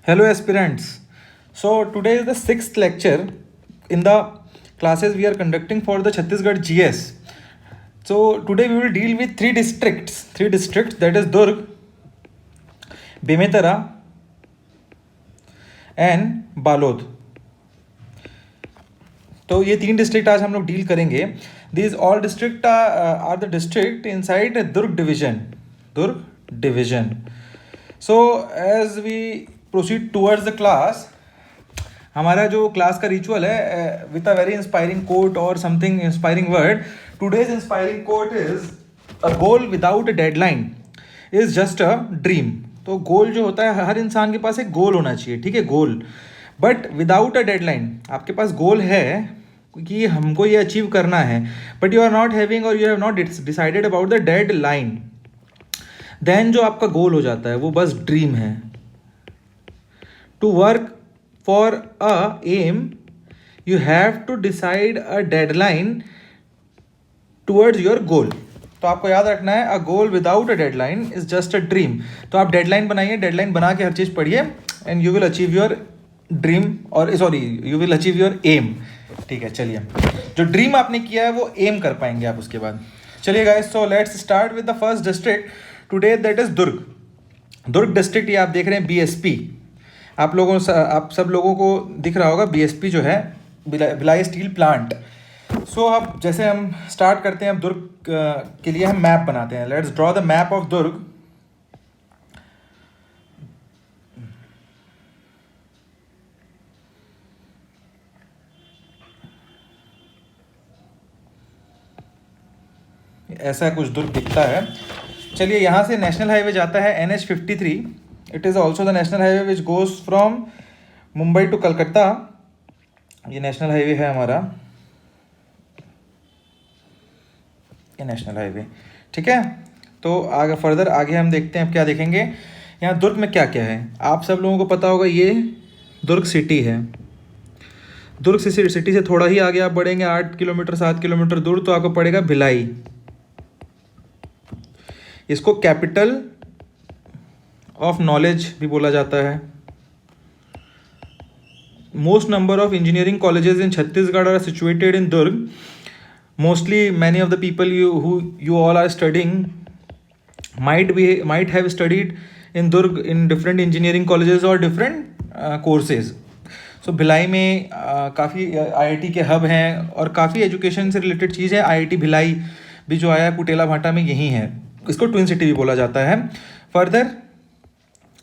Hello, aspirants. So, today is the sixth lecture in the classes we are conducting for the Chhattisgarh GS. So, today we will deal with three districts that is Durg, Bemetara, and Balod. तो ये तीन district आज हम लोग deal करेंगे. These all district are the district inside Durg division. So as we proceed towards the class, हमारा जो class का रिचुअल है with a very inspiring quote और something inspiring word. Today's inspiring quote is a goal without a deadline is just a dream. तो goal जो होता है, हर इंसान के पास एक गोल होना चाहिए, ठीक है, गोल, बट विदाउट अ डेडलाइन. आपके पास गोल है कि हमको ये अचीव करना है, but you are not having और you have not decided about the dead line, then जो आपका गोल हो जाता है वो बस ड्रीम है. To work for a aim you have to decide a deadline towards your goal. तो आपको याद रखना है, a goal without a deadline is just a dream. तो आप डेडलाइन बनाइए, डेडलाइन बना के हर चीज़ पढ़िए and you will achieve your dream, और sorry, you will achieve your aim. ठीक है, चलिए, जो ड्रीम आपने किया है वो एम कर पाएंगे आप उसके बाद. चलिए guys, so let's start with the first district today, that is Durg. Durg district, ये आप देख रहे हैं बीएसपी. आप सब लोगों को दिख रहा होगा बीएसपी जो है, भिलाई स्टील प्लांट. सो अब जैसे हम स्टार्ट करते हैं, अब दुर्ग के लिए हम मैप बनाते हैं. Let's draw the map of Durg. ऐसा कुछ दुर्ग दिखता है. चलिए, यहाँ से नेशनल हाईवे जाता है NH53. It is also the national highway which goes from Mumbai to Calcutta. ये नेशनल हाईवे है हमारा, ये नेशनल हाईवे, ठीक है. तो आगे फर्दर आगे हम देखते हैं, अब क्या देखेंगे यहाँ दुर्ग में क्या क्या है. आप सब लोगों को पता होगा, ये दुर्ग सिटी है. दुर्ग सिटी से थोड़ा ही आगे आप बढ़ेंगे, 8 किलोमीटर 7 किलोमीटर दूर, तो आपको पड़ेगा भिलाई. इसको कैपिटल ऑफ नॉलेज भी बोला जाता है. Most number of engineering colleges in Chhattisgarh are situated in Durg. Mostly many of the people you all are studying might have studied in Durg in different engineering colleges or different courses. So Bhilai में काफ़ी IIT के hub हैं और काफ़ी education से related चीज़ है. IIT Bhilai भी जो आया कुटेला भाटा में यही है. इसको ट्विन सिटी भी बोला जाता है. फर्दर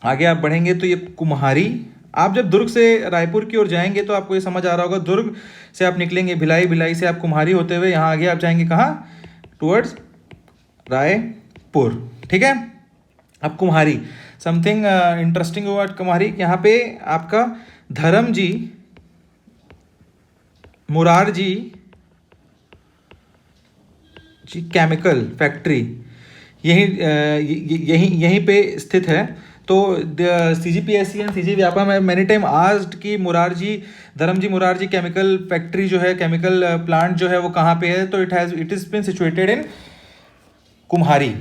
आगे आप बढ़ेंगे तो ये कुम्हारी. आप जब दुर्ग से रायपुर की ओर जाएंगे तो आपको ये समझ आ रहा होगा, दुर्ग से आप निकलेंगे भिलाई, भिलाई से आप कुम्हारी होते हुए यहाँ आगे आप जाएंगे कहाँ, टुवर्ड्स रायपुर, ठीक है. अब कुम्हारी, समथिंग इंटरेस्टिंग हुआ कुम्हारी. यहाँ पे आपका धर्म जी, मुरार जी केमिकल फैक्ट्री यहीं पे स्थित है. तो CGPSC एंड CG व्यापा में मैनी टाइम आस्क्ड कि धर्मजी मुरारजी केमिकल फैक्ट्री जो है, केमिकल प्लांट जो है वो कहाँ पे है. तो it is been situated in Kumhari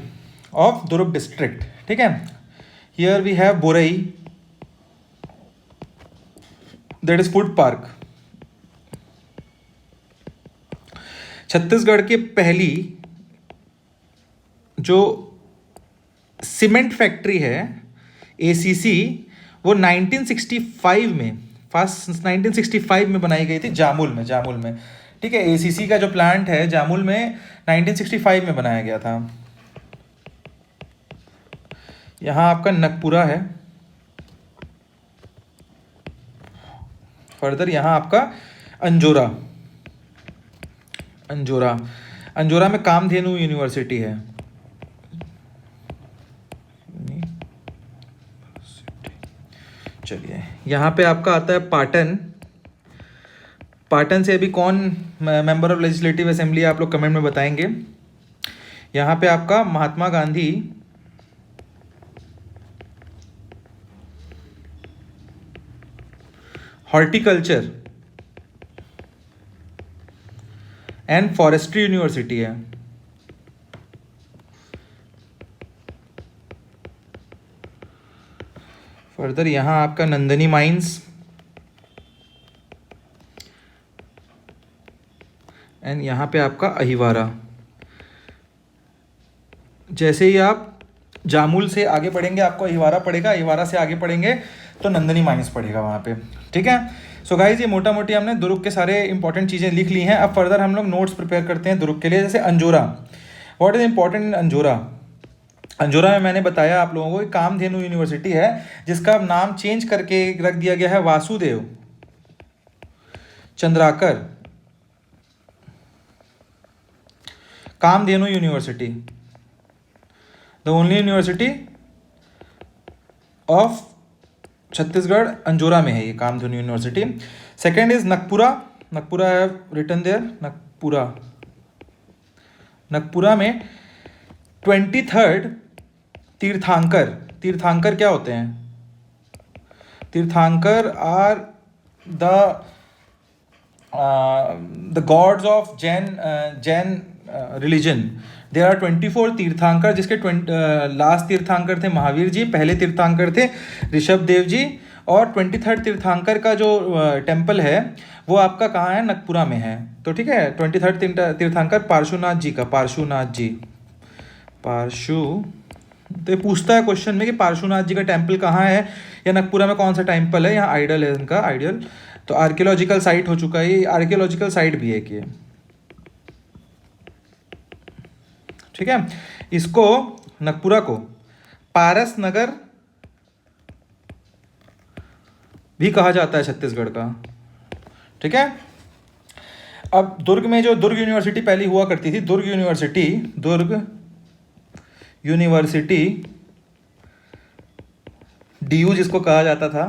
of Durg district, ठीक है. Here we have Borai, that is food park. Chhattisgarh की पहली जो सीमेंट फैक्ट्री है ACC, वो 1965 में, फर्स्ट 1965 में बनाई गई थी जामुल में, ठीक है. ACC का जो प्लांट है जामुल में 1965 में बनाया गया था. यहाँ आपका नगपुरा है. फर्दर यहाँ आपका अंजोरा में कामधेनु यूनिवर्सिटी है. चलिए, यहाँ पे आपका आता है पाटन से अभी कौन मेंबर ऑफ लेजिस्लेटिव असेंबली, आप लोग कमेंट में बताएंगे. यहाँ पे आपका Mahatma Gandhi horticulture and forestry university है. फर्दर यहाँ आपका नंदनी माइंस एंड यहाँ पे आपका अहिवारा। जैसे ही आप जामुल से आगे बढ़ेंगे आपको अहिवारा पड़ेगा, अहिवारा से आगे पढ़ेंगे तो नंदनी माइंस पड़ेगा वहाँ पे। ठीक है, सो गाइज ये मोटा मोटी हमने दुर्ग के सारे इंपॉर्टेंट चीज़ें लिख ली हैं। अब फर्दर हम लोग नोट्स प्रिपेयर करते हैं दुर्ग के लिए। जैसे Anjora, what is important in Anjora? Anjora में मैंने बताया आप लोगों को कि कामधेनु यूनिवर्सिटी है जिसका नाम चेंज करके रख दिया गया है Vasudev Chandrakar Kamdhenu university, the only university of Chhattisgarh Anjora में है ये Kamdhenu university. Second is Nagpura, Nagpura है रिटन देयर, नगपुरा, नगपुरा में 23rd तीर्थांकर, तीर्थांकर क्या होते हैं? Tirthankar are the gods of Jain religion. There are 24 Tirthankar जिसके लास्ट तीर्थांकर थे महावीर जी, पहले तीर्थांकर थे ऋषभ देव जी, और 23rd तीर्थांकर का जो टेम्पल है वो आपका कहाँ है? नगपुरा में है। तो ठीक है, 23rd तीर्थांकर पार्श्वनाथ जी का, पार्श्वनाथ जी, पार्शु, तो ये पूछता है क्वेश्चन में कि पार्श्वनाथ जी का टेम्पल कहाँ है या नगपुरा में कौन सा टेम्पल है। यहाँ आइडल है इनका, आइडल, तो आर्कियोलॉजिकल साइट हो चुका है, ये आर्कियोलॉजिकल साइट भी है कि, ठीक है। इसको नगपुरा को पारस नगर भी कहा जाता है छत्तीसगढ़ का। ठीक है, अब दुर्ग में जो दुर्ग यूनिवर्सिटी पहले हुआ करती थी, दुर्ग यूनिवर्सिटी, दुर्ग यूनिवर्सिटी डीयू जिसको कहा जाता था,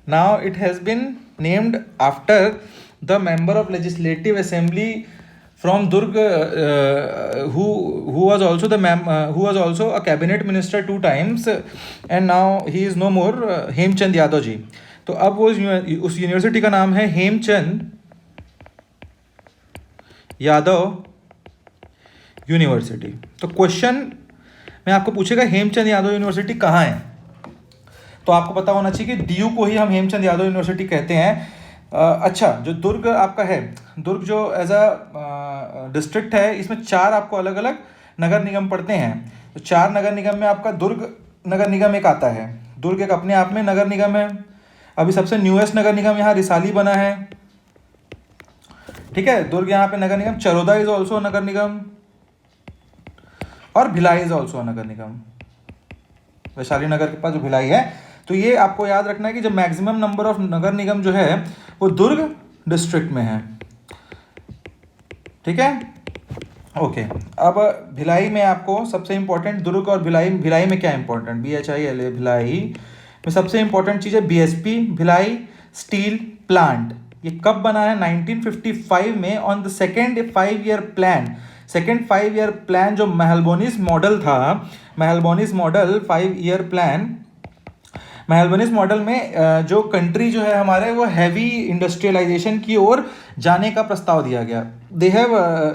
now it has been named after the member of legislative assembly from Durg who was also who was also a cabinet minister 2 times and now he is no more, Hemchand Yadav ji. तो अब वो उस university का नाम है हेमचंद यादव यूनिवर्सिटी। तो question में आपको पूछेगा हेमचंद यादव यूनिवर्सिटी कहाँ है, तो आपको पता होना चाहिए कि डीयू को ही हम हेमचंद यादव यूनिवर्सिटी कहते हैं। अच्छा, जो दुर्ग आपका है, दुर्ग जो एज अ डिस्ट्रिक्ट है, इसमें 4 आपको अलग अलग नगर निगम पड़ते हैं। तो 4 नगर निगम में आपका दुर्ग नगर निगम एक आता है। दुर्ग एक अपने आप में नगर निगम है। अभी सबसे न्यूएस्ट नगर निगम यहाँ रिसाली बना है। ठीक है, दुर्ग यहाँ पे नगर निगम, चरोदा इज ऑल्सो नगर निगम और भिलाई इज ऑल्सो नगर निगम। वैशाली नगर के पास जो भिलाई है, तो ये आपको याद रखना है कि जो मैक्सिमम नंबर ऑफ नगर निगम जो है वो दुर्ग डिस्ट्रिक्ट में है। ठीक है, ओके। अब भिलाई में आपको सबसे इंपॉर्टेंट, दुर्ग और भिलाई, भिलाई में क्या इंपॉर्टेंट, BHILA भिलाई में सबसे इंपॉर्टेंट चीज़ है BSP भिलाई स्टील प्लांट। ये कब बना है? 1955 में on the second 5-year plan. Second 5-year plan जो मेहलबोनिस मॉडल था, मेहलबोनिस मॉडल 5-year प्लान, मेहलबोनिस मॉडल में जो कंट्री जो है हमारे वो हैवी इंडस्ट्रियलाइजेशन की ओर जाने का प्रस्ताव दिया गया। They have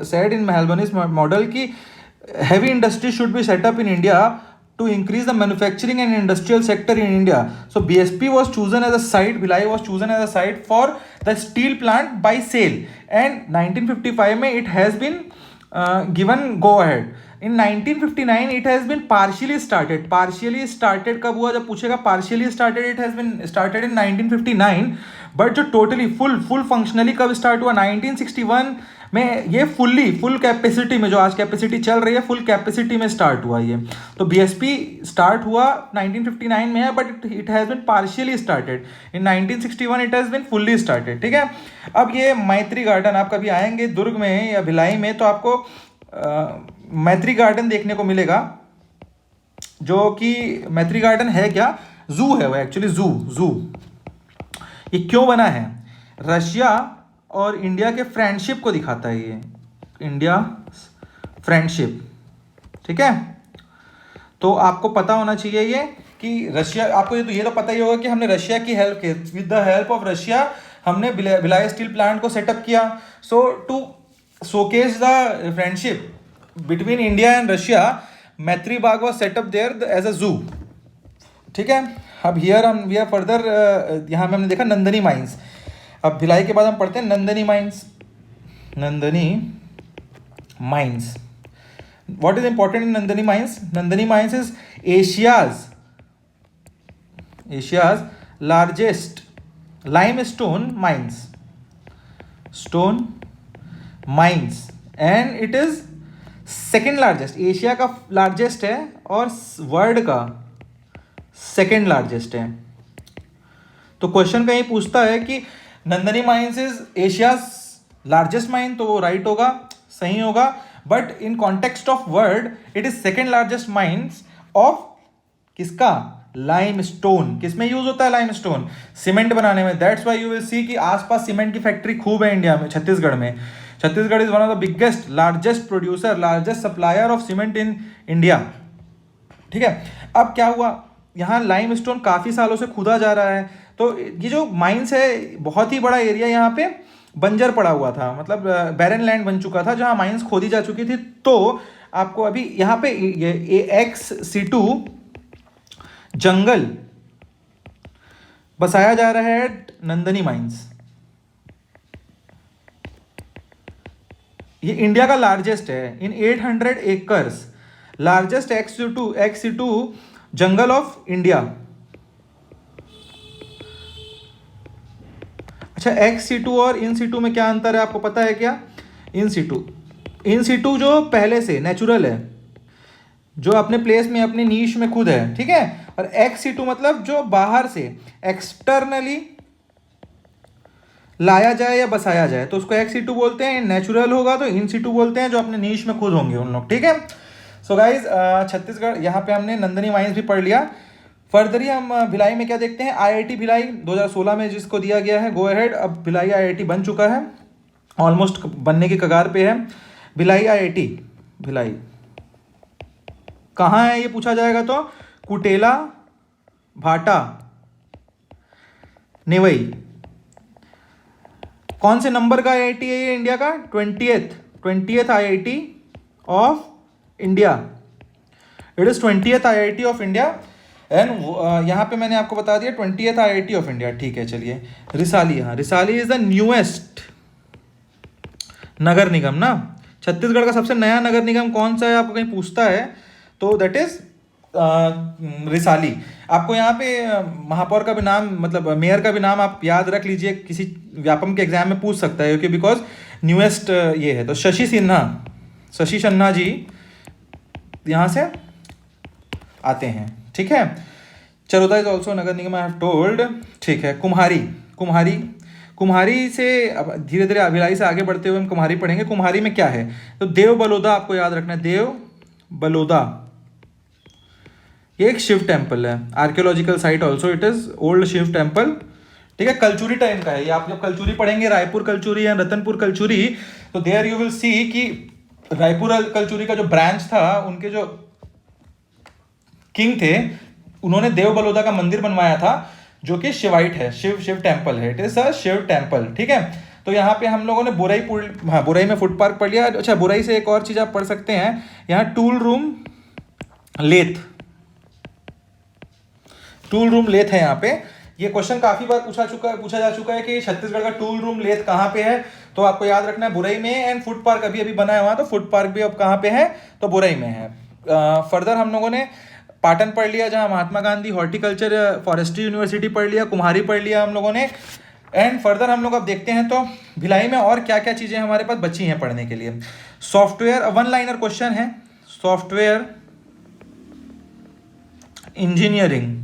said in Mahalanobis model कि heavy industry should be set up in India to increase the manufacturing and industrial sector in India. So BSP was chosen as a site, Bhilai was chosen as a site for the steel plant by sale, and 1955 में it has been given go ahead. In 1959 it has been partially started. Partially started कब हुआ? जब पूछेगा partially started, it has been started in 1959, but जो totally full functionally कब start हुआ? 1961 में ये फुल कैपेसिटी में, जो आज कैपेसिटी चल रही है, फुल कैपेसिटी में स्टार्ट हुआ ये। तो BSP स्टार्ट हुआ 1959 में है, but it has been partially started in 1961, it has been fully started. ठीक है, अब ये मैत्री गार्डन, आप कभी आएंगे दुर्ग में या भिलाई में तो आपको मैत्री गार्डन देखने को मिलेगा, जो कि मैत्री गार्डन है क्या? जू है वो, एक्चुअली जू। ये क्यों बना है? रशिया और इंडिया के फ्रेंडशिप को दिखाता है ये, इंडिया फ्रेंडशिप। ठीक है, तो आपको पता होना चाहिए ये कि रशिया, आपको ये तो पता ही होगा कि हमने रशिया की हेल्प की, with the help of Russia हमने भिलाई स्टील प्लांट को सेटअप किया। So to showcase the friendship between India and Russia, Maitri Bagh was setup there as a zoo. ठीक है। अब हियर हम वी आर फर्दर, यहाँ में हमने देखा नंदनी माइंस। अब भिलाई के बाद हम पढ़ते हैं Nandini mines. Nandini mines, what is important in Nandani mines? Nandani mines is Asia's largest limestone mines and it is second largest, Asia का लार्जेस्ट है और वर्ल्ड का सेकेंड लार्जेस्ट है। तो क्वेश्चन कहीं पूछता है कि Nandini mines is Asia largest mine, तो वो राइट होगा, सही होगा। But in context of world it is second largest mines of किसका? लाइमस्टोन। किसमें यूज होता है लाइमस्टोन? सीमेंट बनाने में। That's why you will see कि आसपास सीमेंट की फैक्ट्री खूब है इंडिया में, छत्तीसगढ़ में। Chhattisgarh is one of the biggest, largest producer, largest supplier of cement in India. ठीक है। अब क्या हुआ, यहाँ लाइमस्टोन काफ़ी सालों से खुदा जा रहा है, तो ये जो माइंस है बहुत ही बड़ा एरिया यहाँ पे बंजर पड़ा हुआ था, मतलब बैरन लैंड बन चुका था जहाँ माइंस खोदी जा चुकी थी। तो आपको अभी यहाँ पे ये XC2 जंगल बसाया जा रहा है नंदनी माइंस। ये इंडिया का लार्जेस्ट है इन 800 acres, largest XC2 jungle of India. अच्छा, XC2 और इन सीटू में क्या अंतर है आपको पता है क्या? इन सीटू जो पहले से नेचुरल है, जो अपने प्लेस में अपनी नीश में खुद है, ठीक है। और XC2 मतलब जो बाहर से एक्सटर्नली लाया जाए या बसाया जाए, तो उसको XC2 बोलते हैं। नेचुरल होगा तो इन सीटू बोलते हैं, जो अपने नीश में खुद होंगे उन लोग, ठीक है। सो गाइज, छत्तीसगढ़ यहाँ पे हमने नंदनी माइंस भी पढ़ लिया। फर्दर ही हम भिलाई में क्या देखते हैं? IIT भिलाई 2016 में जिसको दिया गया है गो अहेड। अब भिलाई IIT बन चुका है, ऑलमोस्ट बनने की कगार पे है। भिलाई IIT, भिलाई कहाँ है ये पूछा जाएगा तो कुटेला, भाटा, नेवई। कौन से नंबर का IIT है ये इंडिया का? 20th IIT of India. It is 20th IIT of India and यहाँ पे मैंने आपको बता दिया 20th IIT ऑफ इंडिया, ठीक है। चलिए, रिसाली, हाँ, रिसाली इज द न्यूएस्ट नगर निगम ना। छत्तीसगढ़ का सबसे नया नगर निगम कौन सा है आपको कहीं पूछता है तो दैट इज रिसाली। आपको यहाँ पे महापौर का भी नाम, मतलब मेयर का भी नाम आप याद रख लीजिए, किसी व्यापम के एग्जाम में पूछ सकता है, क्योंकि बिकॉज न्यूएस्ट ये है। तो शशि सिन्हा जी यहाँ से आते हैं, ठीक है। चरोदा इज ऑल्सो नगर निगम, आई हैव टोल्ड, ठीक है। कुम्हारी से अब धीरे धीरे भिलाई से आगे बढ़ते हुए हम कुम्हारी पढ़ेंगे। कुम्हारी में क्या है तो देव बलौदा आपको याद रखना है। देव बलौदा ये एक शिव टेम्पल है, archaeological site also it is, old Shiv temple, ठीक है। कलचुरी टाइम का है ये। आप जब कलचुरी पढ़ेंगे, रायपुर कलचुरी या रतनपुर कलचुरी, तो देयर यू विल सी कि रायपुर कलचुरी का जो ब्रांच था, उनके जो किंग थे, उन्होंने देव बलौदा का मंदिर बनवाया था, जो कि शिवाइट है, शिव टेम्पल है। It is a Shiv temple, ठीक है। तो यहाँ पे हम लोगों ने बुरई में फूड पार्क पढ़ लिया। अच्छा, बुरई से एक और चीज आप पढ़ सकते हैं, यहाँ टूल रूम लेथ है यहाँ पे। ये क्वेश्चन काफी बार पूछा जा चुका है कि छत्तीसगढ़ का टूल रूम लेथ कहाँ पे है, तो आपको याद रखना है बुरई में। एंड फूड पार्क अभी बना है वहाँ, तो फूड पार्क भी अब कहाँ पे है तो बुरई में है। फर्दर हम लोगों ने पाटन पढ़ लिया, जहाँ महात्मा गांधी हॉर्टिकल्चर फॉरेस्ट्री यूनिवर्सिटी पढ़ लिया, कुम्हारी पढ़ लिया हम लोगों ने। एंड फर्दर हम लोग अब देखते हैं तो भिलाई में और क्या क्या चीज़ें हमारे पास बची हैं पढ़ने के लिए। सॉफ्टवेयर, वन लाइनर क्वेश्चन है, सॉफ्टवेयर इंजीनियरिंग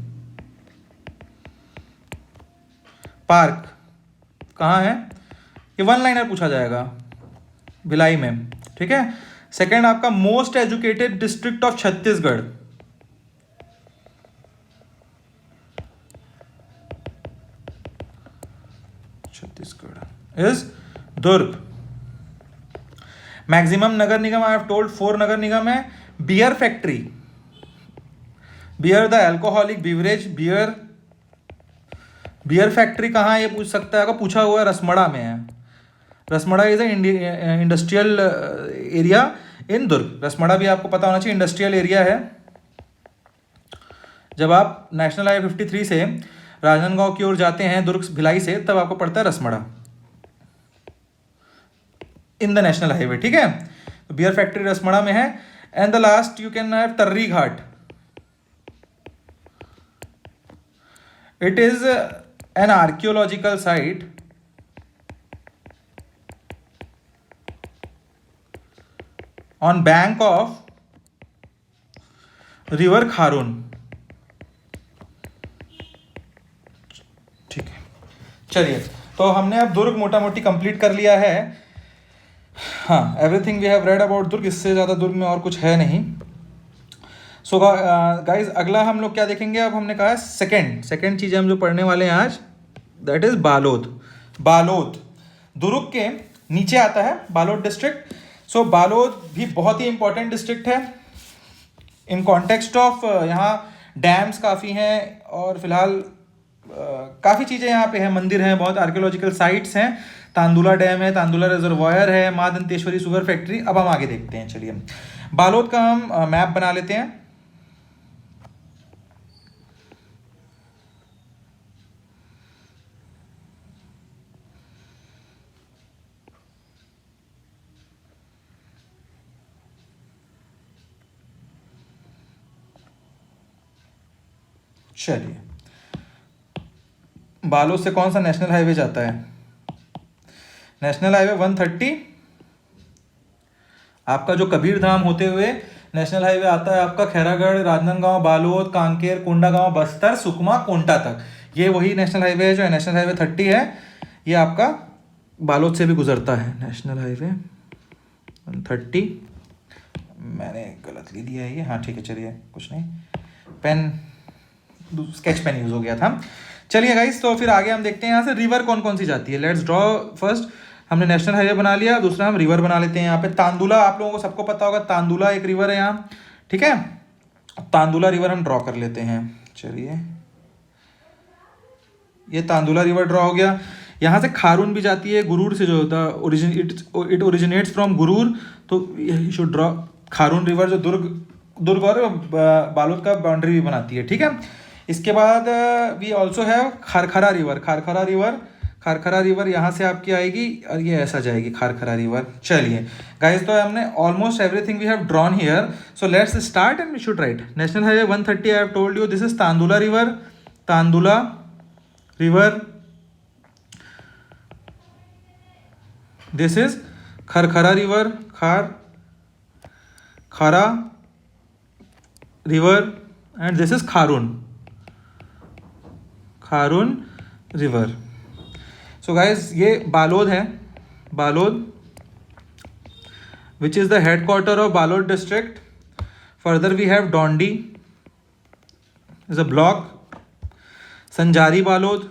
पार्क कहाँ है, ये वन लाइनर पूछा जाएगा भिलाई में, ठीक है। सेकंड आपका most educated district of Chhattisgarh, is Durg. Maximum नगर निगम आई हैव टोल्ड 4 नगर निगम है। Beer factory, beer the alcoholic beverage, beer factory कहाँ है ये पूछ सकता है, अगर पूछा हुआ है रसमड़ा में है। Rasmada is industrial area in Durg. Rasmada भी आपको पता होना चाहिए, इंडस्ट्रियल एरिया है जब आप नेशनल हाईवे 53 से राजनांदगांव की ओर जाते हैं दुर्ग भिलाई से, तब आपको पड़ता है Rasmada in the national highway, ठीक है। तो बियर फैक्ट्री रसमड़ा में है। And the last you can have Tarri Ghat. It is an archaeological site on bank of river Kharun, ठीक है। चलिए, तो हमने अब दुर्ग मोटा मोटी कंप्लीट कर लिया है। हाँ, everything we have read about Durg, इससे ज़्यादा दुर्ग में और कुछ है नहीं। सो गाइज, अगला हम लोग क्या देखेंगे, अब हमने कहा सेकंड चीज़ हम जो पढ़ने वाले हैं आज, दैट इज बालोद दुर्ग के नीचे आता है बालोद डिस्ट्रिक्ट। सो बालोद भी बहुत ही इंपॉर्टेंट डिस्ट्रिक्ट है इन कॉन्टेक्स्ट ऑफ, यहाँ डैम्स काफ़ी हैं और फिलहाल काफ़ी चीज़ें यहाँ पे हैं, मंदिर हैं, बहुत आर्कियोलॉजिकल साइट्स हैं। तांदुला डैम है, तांदुला रिजर्वायर है, माँ दंतेश्वरी शुगर फैक्ट्री। अब हम आगे देखते हैं। चलिए, बालोद का हम मैप बना लेते हैं। चलिए, बालोद से कौन सा नेशनल हाईवे जाता है? नेशनल हाईवे 130 आपका जो कबीर धाम होते हुए नेशनल हाईवे आता है आपका खैरागढ़, राजनांदगांव, बालोद, कांकेर, कोंडागांव, बस्तर, सुकमा, कोंटा तक। ये वही नेशनल हाईवे है जो नेशनल हाईवे 30 है। ये आपका बालोद से भी गुजरता है नेशनल हाईवे 130। मैंने गलत ले लिया है ये, हाँ ठीक है, चलिए कुछ नहीं, पेन स्केच पेन यूज हो गया था। चलिए गाइस, तो फिर आगे हम देखते हैं यहाँ से रिवर कौन कौन सी जाती है। लेट्स ड्रॉ फर्स्ट, हमने नेशनल हाईवे बना लिया, दूसरा हम रिवर बना लेते हैं। यहाँ पे तांदुला, आप लोगों को सबको पता होगा, तांदुला एक रिवर है यहाँ, ठीक है। तांदुला रिवर हम ड्रॉ कर लेते हैं। चलिए, ये तांदुला रिवर ड्रॉ हो गया। यहाँ से खारून भी जाती है गुरूर से, जो होता इट ओरिजिनेट्स फ्रॉम गुरूर, तो you should draw Kharun river, जो दुर्ग और बालोद का बाउंड्री भी बनाती है, ठीक है। इसके बाद वी ऑल्सो हैव खारखरा रिवर यहाँ से आपकी आएगी और ये ऐसा जाएगी खारखरा रिवर। चलिए गाइस, तो हमने almost everything we have drawn here. So let's start and we should write national highway 130। I have told you this is Tandula river, this is Kharkhara river, Khara river, and this is Kharun river. So guys, ये बालोद है, which is the headquarter of Balod district. Further we have Dondi is a block, Sanjari Balod,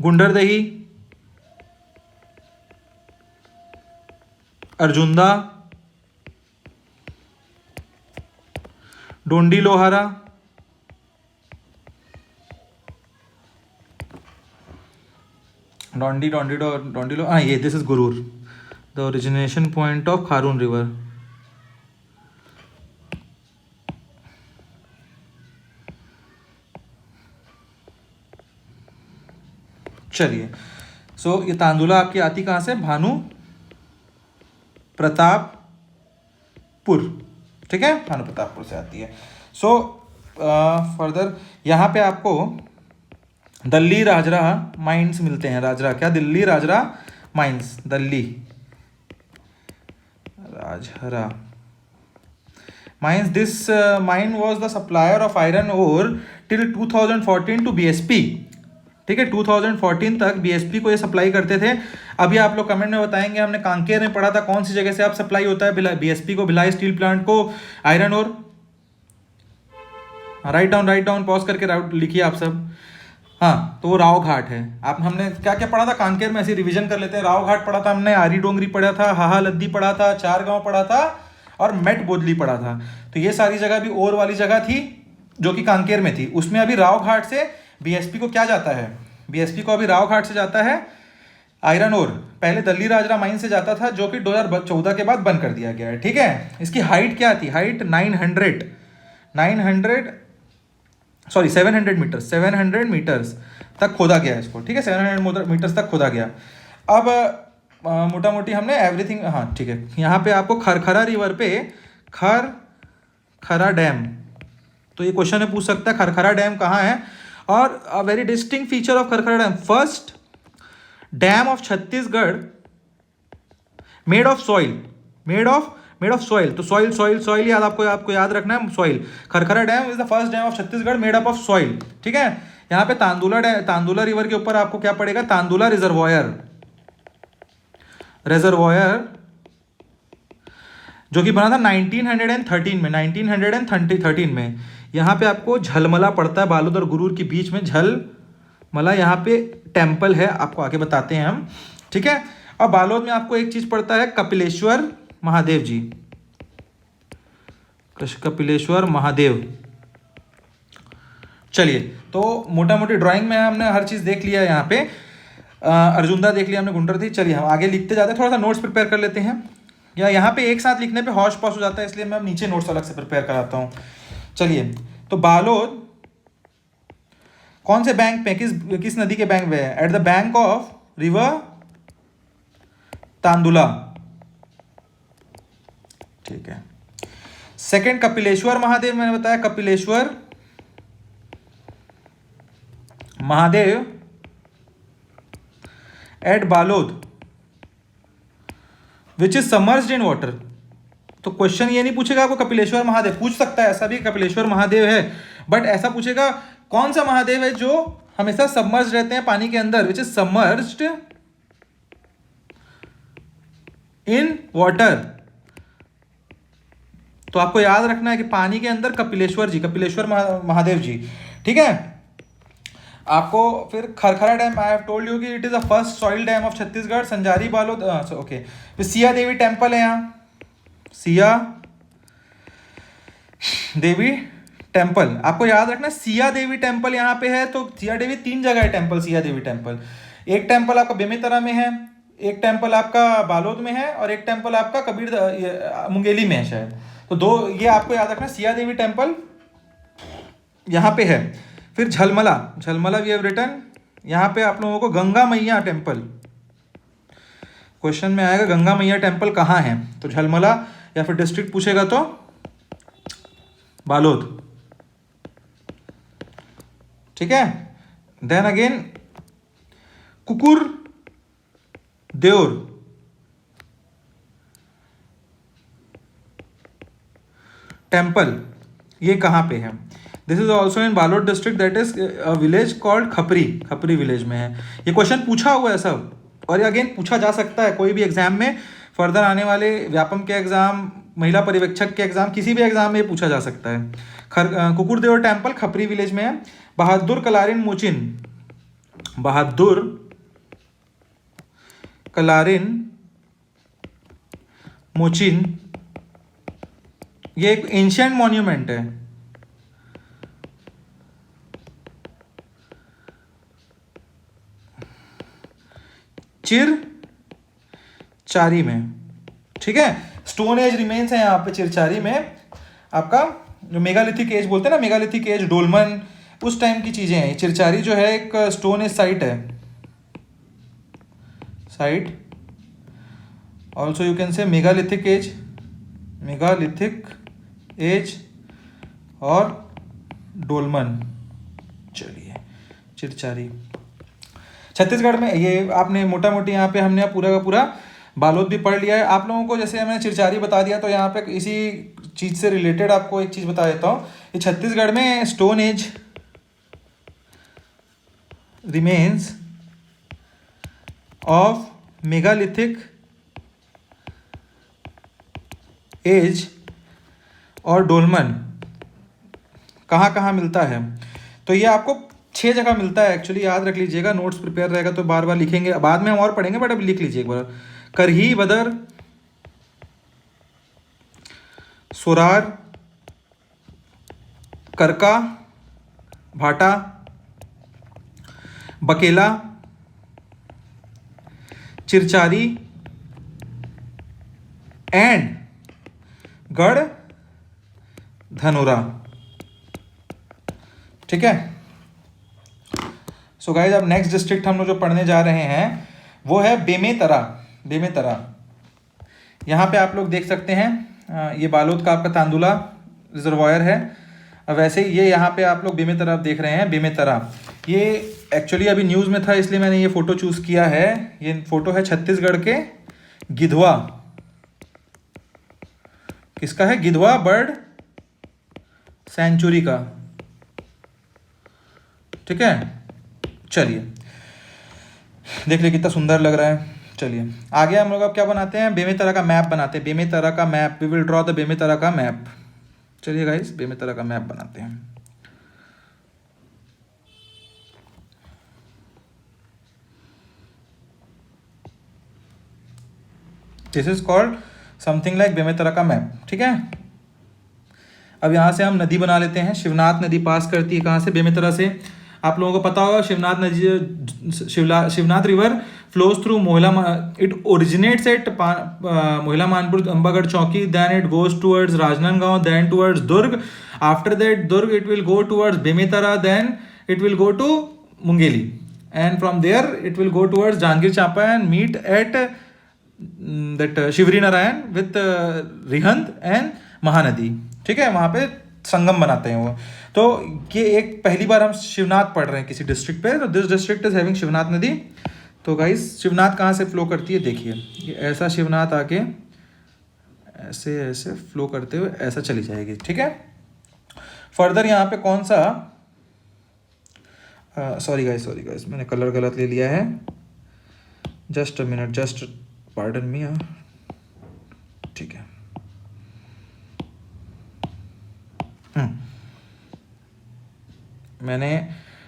Gunderdehi, Arjunda, Dondi Lohara, हाँ ये this is Gurur, the origination point of Kharun river. चलिए, सो ये तांदुला आपकी आती कहाँ से? भानु प्रतापपुर, ठीक है, भानु प्रतापपुर से आती है। सो फर्दर यहाँ पे आपको दल्ली राजरा माइंस मिलते हैं। राजरा क्या? Dalli Rajhara mines, Dalli Rajhara mines. This mine was the supplier of iron ore till 2014 to BSP, ठीक है। 2014 तक बीएसपी को ये सप्लाई करते थे। अभी आप लोग कमेंट में बताएंगे, हमने कांकेर में पढ़ा था, कौन सी जगह से आप सप्लाई होता है बीएसपी को, भिलाई स्टील प्लांट को iron ore? Write down pause करके लिखिए आप सब। हाँ, तो वो राव घाट है। आप हमने क्या क्या पढ़ा था कांकेर में, ऐसे रिवीजन कर लेते हैं। राव घाट पढ़ा था हमने, आरी डोंगरी पढ़ा था, हाहा लद्दी पढ़ा था, चार गांव पढ़ा था और मेट बोदली पढ़ा था। तो ये सारी जगह भी ओर वाली जगह थी जो कि कांकेर में थी। उसमें अभी राव घाट से बीएसपी को क्या जाता है? बीएसपी को अभी राव घाट से जाता है आयरन ओर पहले दल्ली राजरा माइन से जाता था, जो कि 2014 के बाद बंद कर दिया गया है। ठीक है, इसकी हाइट क्या थी? हाइट 700 मीटर, 700 मीटर्स तक खोदा गया इसको। ठीक है, 700 मीटर्स तक खोदा गया। अब मोटा मोटी हमने एवरीथिंग, हाँ ठीक है, यहाँ पे आपको खरखरा रिवर पे खरखरा डैम, तो ये क्वेश्चन में पूछ सकता है खरखरा डैम कहाँ है। और a very distinct feature of Kharkhara dam, first dam of Chhattisgarh made of soil, made of soil. तो सॉइल याद आपको याद रखना है, soil. Kharkhara dam is the first dam of Chhattisgarh made up of soil. ठीक है, यहाँ पे तांदुला रिवर के ऊपर आपको क्या पड़ेगा? तांदुला रिजर्वॉयर जो कि बना था 1913 में, 1913 में। यहाँ पे आपको झलमला पड़ता है, बालोद और गुरूर के बीच में झलमला यहाँ पे टेम्पल है, आपको आगे बताते हैं हम। ठीक है, अब बालोद में आपको एक चीज पड़ता है, कपिलेश्वर महादेव जी, कपिलेश्वर महादेव। चलिए, तो मोटा मोटी ड्राइंग में हमने हर चीज देख लिया है। यहाँ पे अर्जुनदा देख लिया हमने, गुंडर थी। चलिए हम आगे लिखते जाते हैं, थोड़ा सा नोट्स प्रिपेयर कर लेते हैं, या यहाँ पे एक साथ लिखने पे हौश पौश हो जाता है, इसलिए मैं नीचे नोट्स अलग से प्रिपेयर कराता हूँ। चलिए, तो बालोद कौन से बैंक पे, किस नदी के बैंक पे है? At the bank of river Tandula. ठीक है, सेकंड कपिलेश्वर महादेव, मैंने बताया Kapileshwar Mahadev at Balod which is submerged in water. तो क्वेश्चन ये नहीं पूछेगा आपको कपिलेश्वर महादेव, पूछ सकता है ऐसा भी कपिलेश्वर महादेव है, बट ऐसा पूछेगा कौन सा महादेव है जो हमेशा सबमर्ज्ड रहते हैं पानी के अंदर, विच इज सबमर्ज्ड इन वाटर। तो आपको याद रखना है कि पानी के अंदर कपिलेश्वर महादेव जी। ठीक है, आपको फिर Kharkhara dam, I have told you कि it is the first soil dam of Chhattisgarh. Sanjari Balod, okay. फिर सिया देवी टेम्पल है यहाँ, सिया देवी टेम्पल आपको याद रखना, सिया देवी टेम्पल यहाँ पे है। तो सिया देवी 3 जगह है टेम्पल, सिया देवी टेम्पल। एक टेम्पल आपका बेमेतरा में है, एक टेम्पल आपका बालोद में है, और एक टेम्पल आपका मुंगेली में है शायद। तो 2 ये आपको याद रखना, सिया देवी टेम्पल यहाँ पे है। फिर झलमला वी हैव रिटन, यहाँ पे आप लोगों को गंगा मैया टेम्पल, क्वेश्चन में आएगा गंगा मैया टेम्पल कहाँ है, तो झलमला, या फिर डिस्ट्रिक्ट पूछेगा तो बालोद। ठीक है, देन अगेन कुकुर देउर टेम्पल, ये कहाँ पे है? This is also in Balod district, that is village called Khapri village में है। ये क्वेश्चन पूछा हुआ है सब, और ये अगेन पूछा जा सकता है कोई भी एग्जाम में, फर्दर आने वाले व्यापम के एग्जाम, महिला पर्यवेक्षक के एग्जाम, किसी भी एग्जाम में ये पूछा जा सकता है। कुकुरदेव टेम्पल खपरी विलेज में है। बहादुर कलारिन मोचिन, ये एक एंशियंट मॉन्यूमेंट है। चिरचारी में। ठीक है, स्टोन एज रिमेन्स है यहाँ पे चिरचारी में। आपका जो मेगालिथिक एज बोलते हैं ना, मेगालिथिक एज, डोलमन, उस टाइम की चीजें हैं। चिरचारी जो है एक स्टोन एज साइट है, also you can say megalithic age और डोलमन। चलिए, चिरचारी छत्तीसगढ़ में, ये आपने मोटा मोटी यहाँ पे हमने पूरा का पूरा बालोद भी पढ़ लिया है। आप लोगों को जैसे मैंने चिरचारी बता दिया, तो यहाँ पे इसी चीज़ से रिलेटेड आपको एक चीज़ बता देता हूँ। ये छत्तीसगढ़ में stone age remains of megalithic age और डोलमन कहाँ कहाँ मिलता है? तो ये आपको 6 जगह मिलता है एक्चुअली, याद रख लीजिएगा, नोट्स प्रिपेयर रहेगा तो बार बार लिखेंगे, बाद में हम और पढ़ेंगे, बट अब लिख लीजिए एक बार। करही, बदर, सुरार, करका, भाटा, बकेला, चिरचारी एंड गढ़ धनोरा। ठीक है। सो गाइस, अब नेक्स्ट डिस्ट्रिक्ट हम लोग जो पढ़ने जा रहे हैं वो है बेमेतरा। बेमेतरा, यहाँ पे आप लोग देख सकते हैं, ये बालोद का आपका तांदुला रिजर्वायर है। वैसे ही ये यहाँ पे आप लोग बेमेतरा देख रहे हैं। बेमेतरा ये एक्चुअली अभी न्यूज़ में था, इसलिए मैंने ये फ़ोटो चूज़ किया है। ये फ़ोटो है छत्तीसगढ़ के गिधवा, किसका है? गिधवा बर्ड सेंचुरी का। ठीक है, चलिए देख लिए कितना सुंदर लग रहा है। चलिए आगे हम लोग अब क्या बनाते हैं? बेमेतरा का मैप बनाते हैं। बेमेतरा का map, we will draw the Bemetara का मैप। चलिए गाइस, बेमेतरा का मैप बनाते हैं। This is called something like Bemetara का मैप। ठीक है, अब यहाँ से हम नदी बना लेते हैं। शिवनाथ नदी पास करती है कहाँ से? बेमेतरा से। आप लोगों को पता होगा शिवनाथ नदी, Shivnath river flows through Mohla, it originates at Mohla Manpur Ambagarh Chowki, then it goes towards Rajnandgaon, then towards Durg, after that Durg it will go towards Bemetara, then it will go to Mungeli, and from there it will go towards Janjgir Champa and meet at that Shivri Narayan with Rihand and Mahanadi. ठीक है, वहाँ पे संगम बनाते हैं वो। तो ये एक पहली बार हम शिवनाथ पढ़ रहे हैं किसी डिस्ट्रिक्ट पे, तो this district is having Shivnath नदी। तो गाइस, शिवनाथ कहाँ से फ्लो करती है? देखिए, ये ऐसा शिवनाथ आके ऐसे ऐसे फ्लो करते हुए ऐसा चली जाएगी। ठीक है, फर्दर यहाँ पे कौन सा, सॉरी गाइस मैंने कलर गलत ले लिया है। Just a minute, just pardon me. ठीक है, मैंने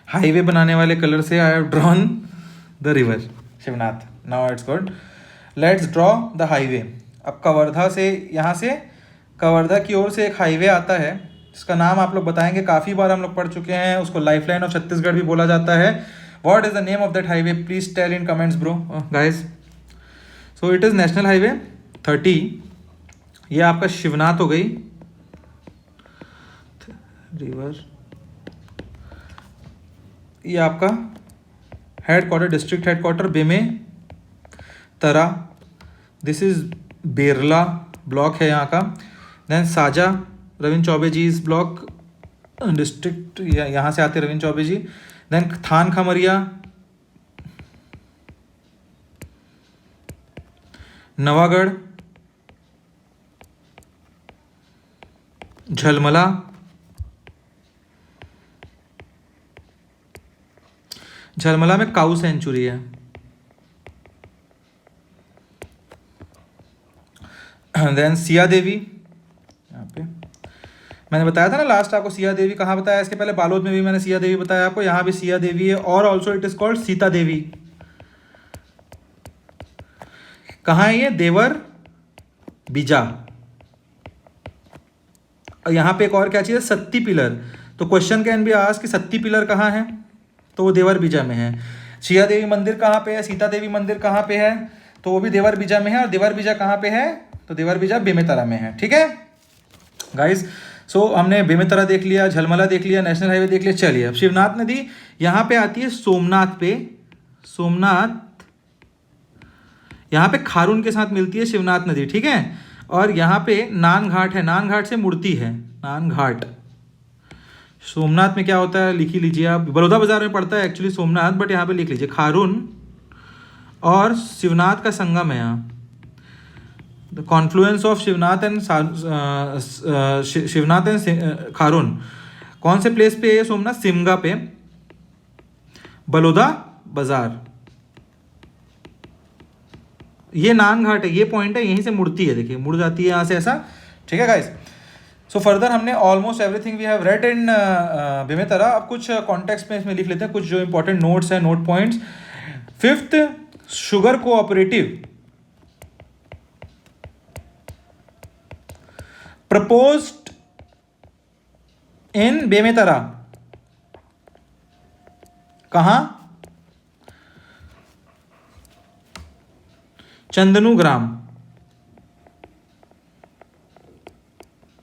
हाईवे बनाने वाले कलर से I have drawn the river Shivnath. Now it's good, let's draw the highway. अब कवर्धा से, यहाँ से कवर्धा की ओर से एक हाईवे आता है, जिसका नाम आप लोग बताएंगे, काफ़ी बार हम लोग पढ़ चुके हैं उसको। लाइफलाइन ऑफ छत्तीसगढ़ भी बोला जाता है। What is the name of that highway? Please tell in comments bro guys. So it is national highway 30। ये आपका शिवनाथ हो गई रिवर। ये आपका headquarter, district headquarter Bemetara. This is Berla block है यहाँ का। देन साजा, रविंद्र चौबे जी इस ब्लॉक डिस्ट्रिक्ट, यहाँ से आते रविंद्र चौबे जी। देन थान खमरिया, नवागढ़, झलमला, झलमला में काऊ सेंचुरी है। देन सिया देवी, यहाँ पे मैंने बताया था ना लास्ट आपको सिया देवी कहाँ बताया, इसके पहले बालोद में भी मैंने सिया देवी बताया आपको, यहाँ भी सिया देवी है। और also it is called Sita Devi. कहाँ है ये? देवर बीजा। और यहाँ पे एक और क्या चीज़ है? सत्ती पिलर। तो क्वेश्चन कैन बी आस्क्ड कि सत्ती पिलर कहाँ है? तो वो देवर बीजा में है। सिया देवी मंदिर कहाँ पे है? सीता देवी मंदिर कहाँ पे है? तो वो भी देवर बीजा में है। और देवर बीजा कहाँ पे है? तो देवर बीजा बेमेतरा में है। ठीक है गाइस, सो हमने बेमेतरा देख लिया, झलमला देख लिया, नेशनल हाईवे देख लिया। चलिए अब शिवनाथ नदी यहाँ पे आती है सोमनाथ पे। सोमनाथ यहाँ पे खारून के साथ मिलती है शिवनाथ नदी। ठीक है, और यहाँ पे नान घाट है, नान घाट से मुड़ती है, नान घाट। सोमनाथ में क्या होता है लिख ही लीजिए आप, बड़ौदा बाजार में पड़ता है एक्चुअली सोमनाथ, बट यहाँ पे लिख लीजिए खारून और शिवनाथ का संगम है यहाँ। The Confluence of Shivnath and Shivnath and Kharun कौन से प्लेस पे है? सोमनाथ सिमगा पे, बड़ौदा बाजार। ये नान घाट है, ये पॉइंट है, यहीं से मुड़ती है, देखिए मुड़ जाती है यहाँ से ऐसा। ठीक है गाइस, सो फर्दर हमने almost everything we have read in Bemetara. अब कुछ कॉन्टेक्स्ट में इसमें लिख लेते हैं कुछ जो इंपॉर्टेंट नोट्स हैं, note points. 5th sugar cooperative proposed इन बेमेतरा। कहाँ? चंदनू ग्राम।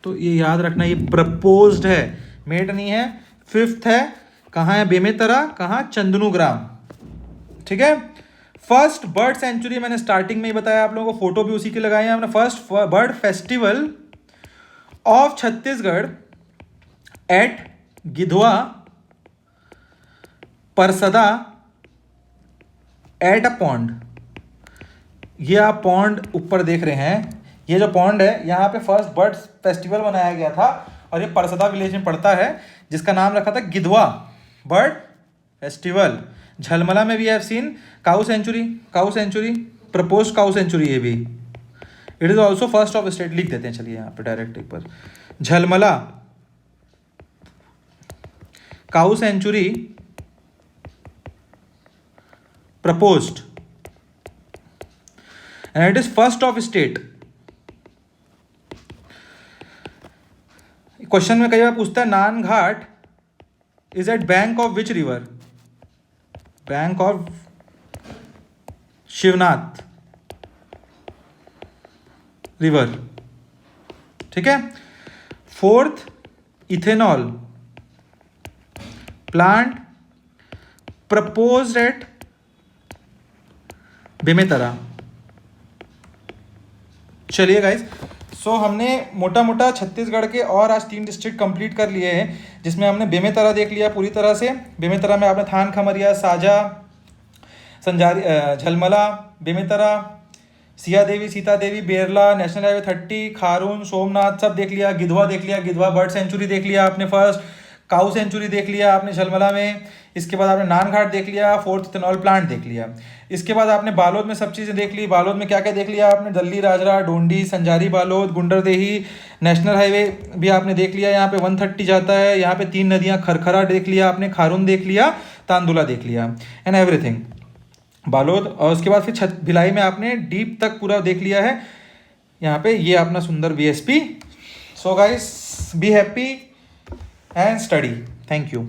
तो ये याद रखना, ये प्रपोज्ड है, मेड नहीं है। फिफ्थ है, कहाँ है? बेमेतरा, कहाँ? चंदनू ग्राम। ठीक है। फर्स्ट बर्ड सेंचुरी मैंने स्टार्टिंग में ही बताया आप लोगों को, फोटो भी उसी के लगाए हैं हमने। First bird festival of Chhattisgarh at Gidhwa Parsada at a pond. ये आप पॉन्ड ऊपर देख रहे हैं, ये जो पॉन्ड है यहाँ पे फर्स्ट बर्ड फेस्टिवल मनाया गया था, और ये परसदा विलेज में पड़ता है, जिसका नाम रखा था गिधवा बर्ड फेस्टिवल। झलमला में भी have seen cow sanctuary, propose cow sanctuary, ये भी it is also first of state. लिख देते हैं चलिए यहाँ पे डायरेक्ट एक बार, Jhalmala cow sanctuary proposed and it is first of state। Question में कई बार पूछता है Nan Ghat is at bank of which river? Bank of Shivnath river. ठीक है। Fourth, ethanol plant proposed at Bemetara. चलिए गाइस, सो हमने मोटा मोटा छत्तीसगढ़ के और आज 3 डिस्ट्रिक्ट कंप्लीट कर लिए हैं, जिसमें हमने बेमेतरा देख लिया पूरी तरह से। बेमेतरा में आपने थान खमरिया, साजा, संजारी, झलमला, बेमेतरा, सिया देवी, सीता देवी, बेरला, नेशनल हाईवे 30, खारून, सोमनाथ सब देख लिया। गिधवा देख लिया, गिधवा बर्ड सेंचुरी देख लिया आपने। फर्स्ट काऊ सेंचुरी देख लिया आपने झलमला में। इसके बाद आपने नानघाट देख लिया। फोर्थ इथेनॉल प्लांट देख लिया। इसके बाद आपने बालोद में सब चीज़ें देख ली। बालोद में क्या क्या देख लिया आपने? दल्ली, राजरा, डोंडी, संजारी, बालोद, गुंडरदेही, नेशनल हाईवे भी आपने देख लिया। यहाँ पे 130 जाता है। यहाँ पे 3 नदियाँ, खरखरा देख लिया आपने, खारून देख लिया, तांदुला देख लिया, एंड एवरीथिंग बालोद। और उसके बाद फिर भिलाई में आपने डीप तक पूरा देख लिया है। यहाँ पे ये अपना सुंदर BSP। So guys, be happy and study. Thank you.